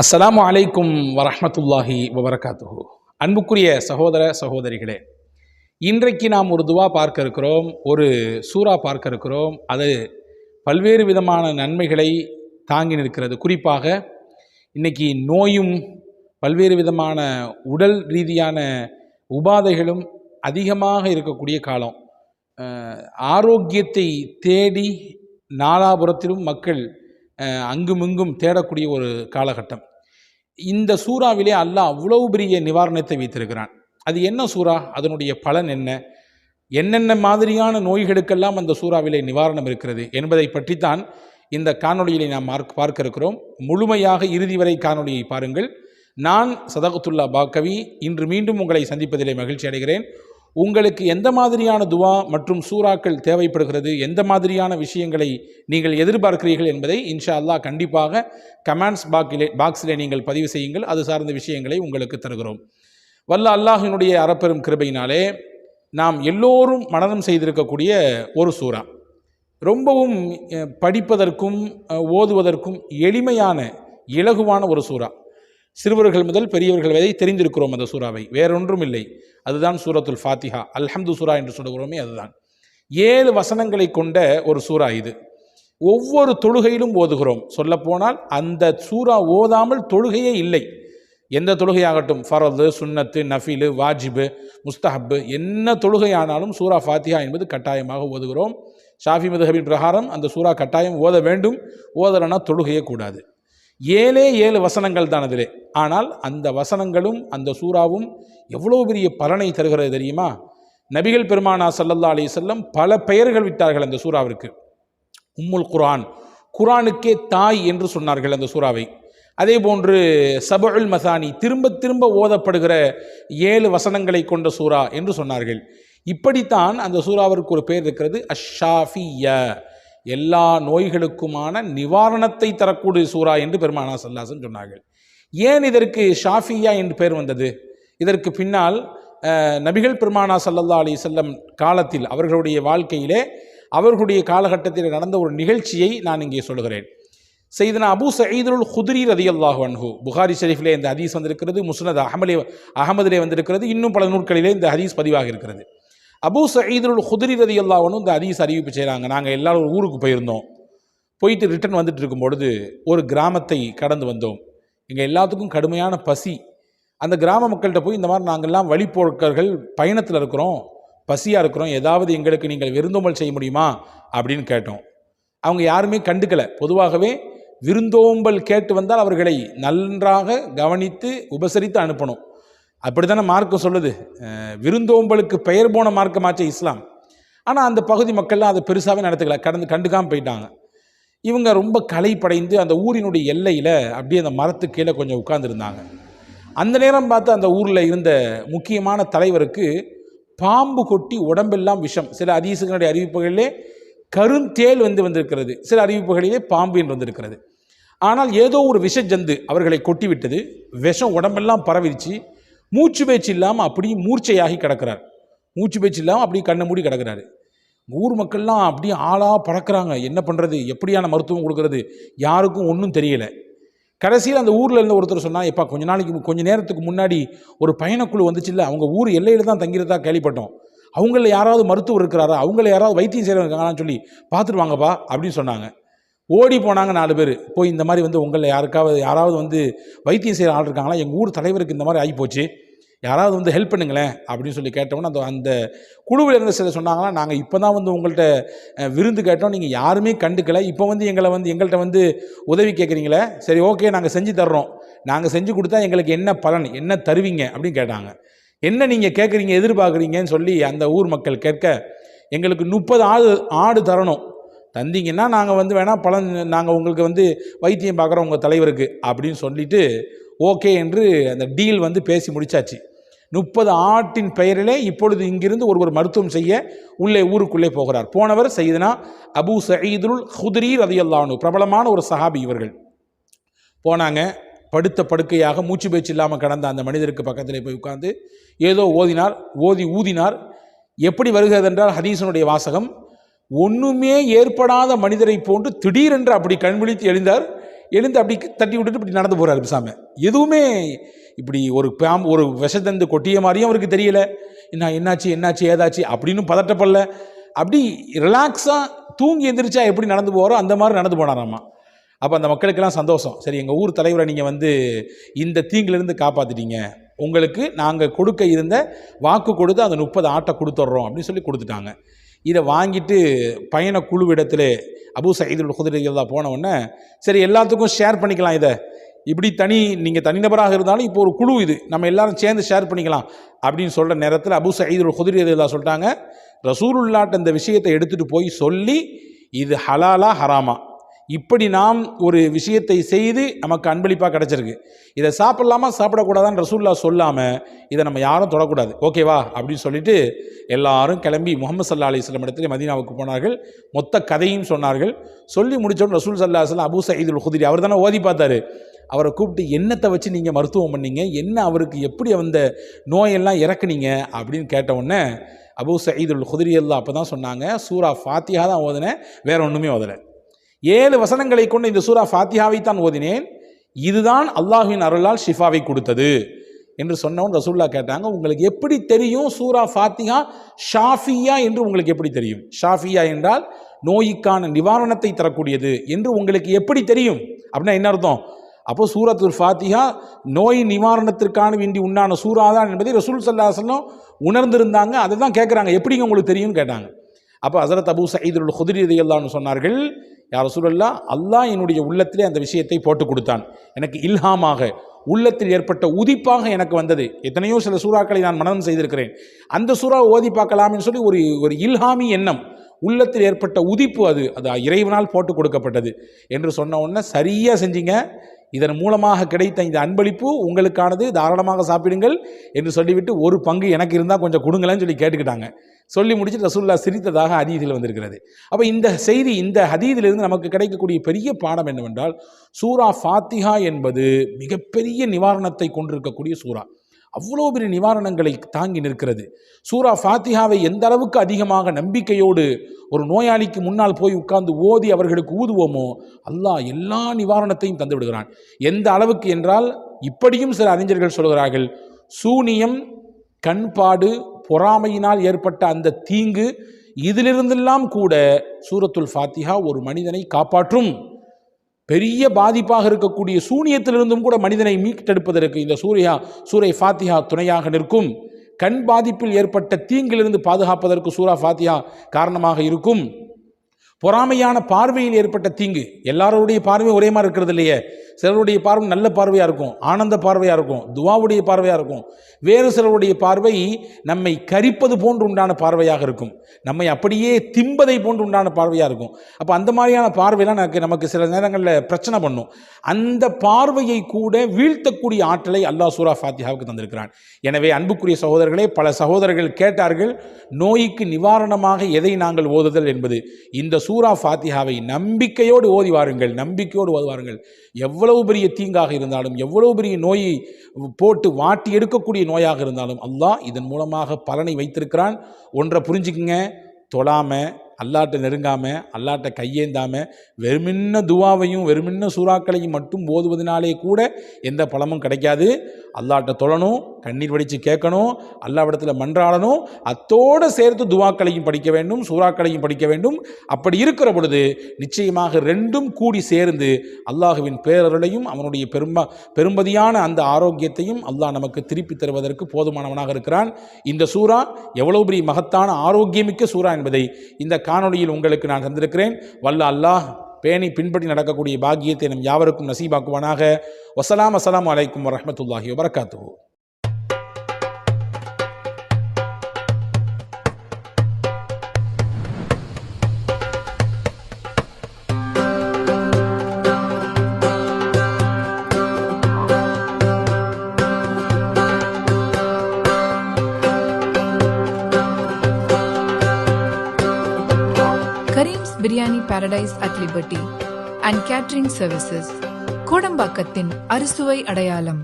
அஸ்ஸலாமு அலைக்கும் வரஹ்மத்துல்லாஹி வபரகாத்துஹு. அன்புக்குரிய சகோதர சகோதரிகளே, இன்றைக்கு நாம் ஒரு துவா பார்க்க இருக்கிறோம், ஒரு சூரா பார்க்க இருக்கிறோம். அது பல்வேறு விதமான நன்மைகளை தாங்கி நிற்கிறது. குறிப்பாக இன்னைக்கு நோயும் பல்வேறு விதமான உடல் ரீதியான உபாதைகளும் அதிகமாக இருக்கக்கூடிய காலம். ஆரோக்கியத்தை தேடி நாலாபுரத்திலும் மக்கள் அங்குமிங்கும் தேடக்கூடிய ஒரு காலகட்டம். இந்த சூறாவிலே அல்லாஹ் அவ்வளவு பெரிய நிவாரணத்தை வைத்திருக்கிறான். அது என்ன சூறா, அதனுடைய பலன் என்ன, என்னென்ன மாதிரியான நோய்களுக்கெல்லாம் அந்த சூறாவிலே நிவாரணம் இருக்கிறது என்பதை பற்றித்தான் இந்த காணொளியிலே நாம் பார்க்க இருக்கிறோம். முழுமையாக இறுதி வரை காணொளியை பாருங்கள். நான் சதகத்துல்லா பாக்கவி இன்று மீண்டும் உங்களை சந்திப்பதிலே மகிழ்ச்சி அடைகிறேன். உங்களுக்கு எந்த மாதிரியான துவா மற்றும் சூறாக்கள் தேவைப்படுகிறது, எந்த மாதிரியான விஷயங்களை நீங்கள் எதிர்பார்க்கிறீர்கள் என்பதை இன்ஷா அல்லாஹ் கண்டிப்பாக கமெண்ட்ஸ் பாக்ஸிலே நீங்கள் பதிவு செய்யுங்கள். அது சார்ந்த விஷயங்களை உங்களுக்கு தருகிறோம். வல்ல அல்லாஹினுடைய அறப்பெரும் கிருபையினாலே நாம் எல்லோரும் மனனம் செய்திருக்கக்கூடிய ஒரு சூறா, ரொம்பவும் படிப்பதற்கும் ஓதுவதற்கும் எளிமையான இலகுவான ஒரு சூறா. சிறுவர்கள் முதல் பெரியவர்கள் வரை தெரிந்திருக்கிறோம் அந்த சூறாவை. வேறொன்றும் இல்லை, அதுதான் சூரத்துல் ஃபாத்திஹா. அல்ஹம்து சூரா என்று சொல்லுகிறோமே அதுதான். 7 வசனங்களை கொண்ட ஒரு சூறா இது. ஒவ்வொரு தொழுகையிலும் ஓதுகிறோம். சொல்லப்போனால் அந்த சூறா ஓதாமல் தொழுகையே இல்லை. எந்த தொழுகையாகட்டும், ஃபரது, சுன்னத்து, நஃபிலு, வாஜிபு, முஸ்தஹப்பு, என்ன தொழுகையானாலும் சூரா ஃபாத்திஹா என்பது கட்டாயமாக ஓதுகிறோம். ஷாஃபி மதுஹபின் பிரகாரம் அந்த சூறா கட்டாயம் ஓத வேண்டும். ஓதலைன்னா தொழுகையே கூடாது. 7 வசனங்கள் தான் அதிலே. ஆனால் அந்த வசனங்களும் அந்த சூறாவும் எவ்வளோ பெரிய பலனை தருகிறது தெரியுமா? நபிகள் பெருமானா ஸல்லல்லாஹு அலைஹி வஸல்லம் பல பெயர்கள் விட்டார்கள் அந்த சூறாவிற்கு. உம்முல் குர்ஆன், குர்ஆனுக்கே தாய் என்று சொன்னார்கள் அந்த சூறாவை. அதே போன்று சபுல் மசானி, திரும்ப திரும்ப ஓதப்படுகிற 7 வசனங்களை கொண்ட சூறா என்று சொன்னார்கள். இப்படித்தான் அந்த சூறாவிற்கு ஒரு பெயர் இருக்கிறது, அஷ்-ஷாஃபிய்யா, எல்லா நோய்களுக்குமான நிவாரணத்தை தரக்கூடிய சூறா என்று பெருமானா ஸல்லல்லாஹு அலைஹி வஸல்லம் சொன்னார்கள். ஏன் இதற்கு ஷாஃபியா என்று பெயர் வந்தது? இதற்கு பின்னால் நபிகள் பெருமானா ஸல்லல்லாஹு அலைஹி வஸல்லம் காலத்தில், அவர்களுடைய வாழ்க்கையிலே, அவர்களுடைய காலகட்டத்தில் நடந்த ஒரு நிகழ்ச்சியை நான் இங்கே சொல்கிறேன். சையதுனா அபூ சயீதுல் குத்ரி ரலியல்லாஹு அன்ஹு, புகாரி ஷரீஃபிலே இந்த ஹதீஸ் வந்திருக்கிறது, முஸ்னத் அஹமதிலே வந்திருக்கிறது, இன்னும் பல நூல்களிலே இந்த ஹதீஸ் பதிவாக இருக்கிறது. அபூ சயீதுல் குத்ரி ரலியல்லாஹு அன்ஹு இந்த ஹதீஸ் அறிவிப்பு செய்கிறாங்க. நாங்கள் எல்லாரும் ஒரு ஊருக்கு போயிருந்தோம். போயிட்டு ரிட்டர்ன் வந்துட்டு இருக்கும் பொழுது ஒரு கிராமத்தை கடந்து வந்தோம். எங்கள் எல்லாத்துக்கும் கடுமையான பசி. அந்த கிராம மக்கள்கிட்ட போய், இந்த மாதிரி நாங்கள்லாம் வழிப்போக்கர்கள் பயணத்தில் இருக்கிறோம், பசியாக இருக்கிறோம், ஏதாவது எங்களுக்கு நீங்கள் விருந்தோம்பல் செய்ய முடியுமா அப்படின்னு கேட்டோம். அவங்க யாருமே கண்டுக்கலை. பொதுவாகவே விருந்தோம்பல் கேட்டு வந்தால் அவர்களை நன்றாக கவனித்து உபசரித்து அனுப்பணும். அப்படி தானே மார்க்கம் சொல்லுது. விருந்தோம்பலுக்கு பெயர் போன மார்க்கமாச்சே இஸ்லாம். ஆனால் அந்த பகுதி மக்கள்லாம் அதை பெருசாகவே நடத்துக்கல, கண்டுக்காமல் போயிட்டாங்க. இவங்க ரொம்ப களைப்படைந்து அந்த ஊரினுடைய எல்லையில் அப்படியே அந்த மரத்துக்கு கீழே கொஞ்சம் உட்கார்ந்துருந்தாங்க. அந்த நேரம் பார்த்து அந்த ஊரில் இருந்த முக்கியமான தலைவருக்கு பாம்பு கொட்டி உடம்பெல்லாம் விஷம். சில ஹதீஸுகளுடைய அறிவிப்புகளிலே கருந்தேல் வந்திருக்கிறது, சில அறிவிப்புகளிலே பாம்பு என்று வந்திருக்கிறது. ஆனால் ஏதோ ஒரு விஷ ஜந்து அவர்களை கொட்டி விட்டது. விஷம் உடம்பெல்லாம் பரவிடுச்சு. மூச்சு பேச்சு இல்லாமல் அப்படி மூர்ச்சையாகி கிடக்கிறார். மூச்சு பேச்சு இல்லாமல் அப்படி கண்ணை மூடி கிடக்கிறாரு. ஊர் மக்கள்லாம் அப்படியே ஆளாக பறக்கிறாங்க. என்ன பண்ணுறது, எப்படியான மருத்துவம் கொடுக்கறது, யாருக்கும் ஒன்றும் தெரியலை. கடைசியில் அந்த ஊரில் இருந்த ஒருத்தர் சொன்னால், எப்பா கொஞ்ச நேரத்துக்கு முன்னாடி ஒரு பயணக்குழு வந்துச்சு இல்லை, அவங்க ஊர் எல்லையில் தான் தங்கிறதா கேள்விப்பட்டோம், அவங்கள யாராவது மருத்துவர் இருக்கிறாரா, அவங்கள யாராவது வைத்தியம் செய்கிறவங்க இருக்காங்களான்னு சொல்லி பார்த்துட்டு வாங்கப்பா அப்படின்னு சொன்னாங்க. ஓடி போனாங்க 4 பேர். போய் இந்த மாதிரி உங்களில் யாராவது வைத்தியம் செய்கிற ஆள் இருக்காங்களா, எங்கள் ஊர் தலைவருக்கு இந்த மாதிரி ஆகிப்போச்சு, யாராவது ஹெல்ப் பண்ணுங்களேன் அப்படின்னு சொல்லி கேட்டோம்னா, அந்த குழுவில் இருந்த சில சொன்னாங்களா, நாங்கள் இப்போ தான் உங்கள்கிட்ட விருந்து கேட்டோம், நீங்கள் யாருமே கண்டுக்கலை, இப்போ எங்கள்கிட்ட உதவி கேட்குறீங்களே, சரி ஓகே நாங்கள் செஞ்சு தர்றோம், நாங்கள் செஞ்சு கொடுத்தா எங்களுக்கு என்ன பலன், என்ன தருவீங்க அப்படின்னு கேட்டாங்க. என்ன நீங்கள் கேட்குறீங்க, எதிர்பார்க்குறீங்கன்னு சொல்லி அந்த ஊர் மக்கள் கேட்க, எங்களுக்கு 30 ஆடு தரணும், தந்தீங்கன்னா நாங்கள் வேணால் பலன், நாங்கள் உங்களுக்கு வைத்தியம் பார்க்குறோம் உங்கள் தலைவருக்கு அப்படின்னு சொல்லிட்டு ஓகே என்று அந்த டீல் பேசி முடிச்சாச்சு. 30 ஆட்டின் பெயரிலே இப்பொழுது இங்கிருந்து ஒருவர் மருத்துவம் செய்ய ஊருக்குள்ளே போகிறார். போனவர் சையதுனா அபூ சயீதுல் குத்ரி ரலியல்லாஹு அன்ஹு, பிரபலமான ஒரு சஹாபி. இவர்கள் போனாங்க. படுத்த படுக்கையாக மூச்சு பேச்சு இல்லாமல் கடந்த அந்த மனிதருக்கு பக்கத்திலே போய் உட்கார்ந்து ஏதோ ஊதினார். எப்படி வருகிறது என்றால், ஹதீஸனுடைய வாசகம், ஒன்றுமே ஏற்படாத மனிதரை போன்று திடீரென்று அப்படி கண்விழித்து எழுந்தார். எழுந்து அப்படி தட்டி விட்டுட்டு இப்படி நடந்து போகிறார் பேசாம. எதுவுமே இப்படி ஒரு விஷத்தந்து கொட்டிய மாதிரியும் அவருக்கு தெரியல. என்னாச்சு ஏதாச்சு அப்படின்னு பதட்டப்படல. அப்படி ரிலாக்ஸாக தூங்கி எந்திரிச்சா எப்படி நடந்து போகிறோ அந்த மாதிரி நடந்து போனாராம்மா. அப்போ அந்த மக்களுக்கெல்லாம் சந்தோஷம். சரி, எங்கள் ஊர் தலைவரை நீங்கள் இந்த தீங்கிலிருந்து காப்பாற்றிட்டீங்க, உங்களுக்கு நாங்கள் கொடுக்க இருந்த வாக்கு கொடுத்து அந்த 30 ஆட்டை கொடுத்துட்றோம் அப்படின்னு சொல்லி கொடுத்துட்டாங்க. இதை வாங்கிட்டு பயண குழுவிடத்தில் அபூ சயீத் அல் குத்ரி ரலியல்லாஹு போன உடனே, சரி எல்லாத்துக்கும் ஷேர் பண்ணிக்கலாம், இதை இப்படி நீங்கள் தனிநபராக இருந்தாலும் இப்போ ஒரு குழு, இது நம்ம எல்லாரும் சேர்ந்து ஷேர் பண்ணிக்கலாம் அப்படின்னு சொல்கிற நேரத்தில் அபூ சயீத் அல் குத்ரி ரலியல்லாஹு சொல்லிட்டாங்க, ரசூலுல்லாஹ்ட்ட இந்த விஷயத்தை எடுத்துகிட்டு போய் சொல்லி இது ஹலாலா ஹராமா, இப்படி நாம் ஒரு விஷயத்தை செய்து நமக்கு அன்பளிப்பாக கிடச்சிருக்கு, இதை சாப்பிடலாமா சாப்பிடக்கூடாதான்னு ரசூலுல்லாஹ் சொல்லாமல் இதை நம்ம யாரும் தொடக்கூடாது, ஓகேவா அப்படின்னு சொல்லிட்டு எல்லாரும் கிளம்பி முஹம்மது ஸல்லல்லாஹு அலைஹி வஸல்லம் இடத்துல மதீனாவுக்கு போனார்கள். மொத்த கதையும் சொன்னார்கள். சொல்லி முடித்தோன்னு ரசூல் ஸல்லல்லாஹு அலைஹி வஸல்லம் அபூ சயீத் அல் குத்ரி அவர் தானே ஓதி பார்த்தாரு, அவரை கூப்பிட்டு என்னத்தை வச்சு நீங்கள் மருத்துவம் பண்ணீங்க, என்ன அவருக்கு எப்படி அந்த நோயெல்லாம் இறக்குனீங்க அப்படின்னு கேட்ட உடனே அபூ சயீத் அல் குத்ரி எல்லாம் அப்போ தான் சொன்னாங்க, சூரா ஃபாத்திஹா தான் ஓதினேன், வேற ஒன்றுமே ஓதலை, 7 வசனங்களை கொண்டு இந்த சூரா ஃபாத்திஹாவை தான் ஓதினேன், இதுதான் அல்லாஹ்வின் அருளால் ஷிஃபாவை கொடுத்தது என்று சொன்னவன் ரசூலுல்லாஹ் கேட்டாங்க, உங்களுக்கு எப்படி தெரியும் சூரா ஃபாத்திஹா ஷாஃபியா என்று உங்களுக்கு எப்படி தெரியும்? ஷாஃபியா என்றால் நோய்க்கான நிவாரணத்தை தரக்கூடியது என்று உங்களுக்கு எப்படி தெரியும் அப்படின்னா என்ன அர்த்தம்? அப்போ சூரத்துல் ஃபாத்திஹா நோய் நிவாரணத்திற்கான வேண்டி உண்டான சூறா தான் என்பதை ரசூல் ஸல்லல்லாஹு அலைஹி வஸல்லம் உணர்ந்திருந்தாங்க. அதை தான் கேட்குறாங்க, எப்படிங்க உங்களுக்கு தெரியும்னு கேட்டாங்க. அப்போ ஹஸரத் அபூ சயீத் அல் குத்ரி ரலியல்லாஹு அன்ஹு சொன்னார்கள், யா ரசூலல்லாஹ், அல்லாஹ் என்னுடைய உள்ளத்திலே அந்த விஷயத்தை போட்டு கொடுத்தான், எனக்கு இல்ஹாமாக உள்ளத்தில் ஏற்பட்ட உதிப்பாக எனக்கு வந்தது. எத்தனையோ சில சூறாக்களை நான் மனனம் செய்திருக்கிறேன், அந்த சூறா ஓதி பார்க்கலாம்னு சொல்லி ஒரு இல்ஹாமி எண்ணம், உள்ளத்தில் ஏற்பட்ட உதிப்பு, அது இறைவனால் போட்டு கொடுக்கப்பட்டது என்று சொன்ன உடனே சரியாக செஞ்சீங்க, இதன் மூலமாக கிடைத்த இந்த அன்பளிப்பு உங்களுக்கானது, தாராளமாக சாப்பிடுங்கள் என்று சொல்லிவிட்டு ஒரு பங்கு எனக்கு இருந்தால் கொஞ்சம் கொடுங்களேன்னு சொல்லி கேட்டுக்கிட்டாங்க. சொல்லி முடிச்சுட்டு ரசூலுல்லாஹ் சிரித்ததாக ஹதீஸில் வந்திருக்கிறது. அப்போ இந்த செய்தி, இந்த ஹதீஸிலிருந்து நமக்கு கிடைக்கக்கூடிய பெரிய பாடம் என்னவென்றால், சூரா ஃபாத்திஹா என்பது மிகப்பெரிய நிவாரணத்தை கொண்டிருக்கக்கூடிய சூறா, அவ்வளோ பெரிய நிவாரணங்களை தாங்கி நிற்கிறது. சூரா ஃபாத்திஹாவை எந்த அளவுக்கு அதிகமாக நம்பிக்கையோடு ஒரு நோயாளிக்கு முன்னால் போய் உட்கார்ந்து ஓதி அவர்களுக்கு ஊதுவோமோ, அல்லாஹ் எல்லா நிவாரணத்தையும் தந்து விடுகிறான். எந்த அளவுக்கு என்றால், இப்படியும் சில அறிஞர்கள் சொல்கிறார்கள், சூனியம், கண்பாடு, பொறாமையினால் ஏற்பட்ட அந்த தீங்கு, இதிலிருந்தெல்லாம் கூட சூரத்துல் ஃபாத்திஹா ஒரு மனிதனை காப்பாற்றும். பெரிய பாதிப்பாக இருக்கக்கூடிய சூனியத்திலிருந்தும் கூட மனிதனை மீட்டெடுப்பதற்கு இந்த சூரை ஃபாத்திஹா துணையாக நிற்கும். கண் பாதிப்பில் ஏற்பட்ட தீங்கிலிருந்து பாதுகாப்பதற்கு சூரா ஃபாத்திஹா காரணமாக இருக்கும். பொறாமையான பார்வையில் ஏற்பட்ட தீங்கு, எல்லாருடைய பார்வை ஒரே மாதிரி இருக்கிறது இல்லையே, சிலருடைய பார்வை நல்ல பார்வையாக இருக்கும், ஆனந்த பார்வையாக இருக்கும், துவாவுடைய பார்வையாக இருக்கும், வேறு சிலருடைய பார்வை நம்மை கரிப்பது போன்று உண்டான பார்வையாக இருக்கும், நம்மை அப்படியே திம்பதை போன்று உண்டான பார்வையாக இருக்கும். அப்போ அந்த மாதிரியான பார்வையெல்லாம் நமக்கு சில நேரங்களில் பிரச்சனை பண்ணும். அந்த பார்வையை கூட வீழ்த்தக்கூடிய ஆற்றலை அல்லாஹ் சூரா ஃபாத்திஹாவுக்கு தந்திருக்கிறான். எனவே அன்புக்குரிய சகோதரர்களே, பல சகோதரர்கள் கேட்டார்கள், நோய்க்கு நிவாரணமாக எதை நாங்கள் ஓதுதல் என்பது. இந்த சூரா ஃபாத்திஹாவை நம்பிக்கையோடு ஓதி வாருங்கள், நம்பிக்கையோடு ஓதுவாருங்கள். எவ்வளவு பெரிய தீங்காக இருந்தாலும், எவ்வளவு பெரிய நோயை போட்டு வாட்டி எடுக்கக்கூடிய நோயாக இருந்தாலும் அல்லாஹ் இதன் மூலமாக பலனை வைத்திருக்கிறான். ஒன்றை புரிஞ்சுக்குங்க, தொழாம, அல்லாட்ட நெருங்காம, அல்லாட்ட கையேந்தாம, வெறுமின்ன துவாவையும் வெறுமின்ன சூறாக்களையும் மட்டும் ஓதுவதனாலே கூட எந்த பலமும் கிடைக்காது. அல்லாட்ட தொழணும், கண்ணீர் வடித்து கேட்கணும், அல்லாவிடத்தில் மன்றாடணும், அத்தோடு சேர்த்து துவாக்களையும் படிக்க வேண்டும், சூறாக்களையும் படிக்க வேண்டும். அப்படி இருக்கிற பொழுது நிச்சயமாக ரெண்டும் கூடி சேர்ந்து அல்லாஹுவின் பேரருளையும் அவனுடைய பெரும்பதியான அந்த ஆரோக்கியத்தையும் அல்லாஹ் நமக்கு திருப்பி தருவதற்கு போதுமானவனாக இருக்கிறான். இந்த சூறா எவ்வளவு பெரிய மகத்தான ஆரோக்கியமிக்க சூறா என்பதை இந்த காணொளியில் உங்களுக்கு நான் தந்திருக்கிறேன். வல்ல அல்லாஹ் பேணி பின்பற்றி நடக்கக்கூடிய பாக்கியத்தை நம் யாவருக்கும் நசீபாக்குவானாக. அஸ்ஸலாமு அலைக்கும் வரஹ்மத்துல்லாஹி வபரகாத்துஹு. Kareem's Biryani Paradise at Liberty and Catering Services, கோடம்பாக்கத்தின் அறுசுவை அடையாளம்.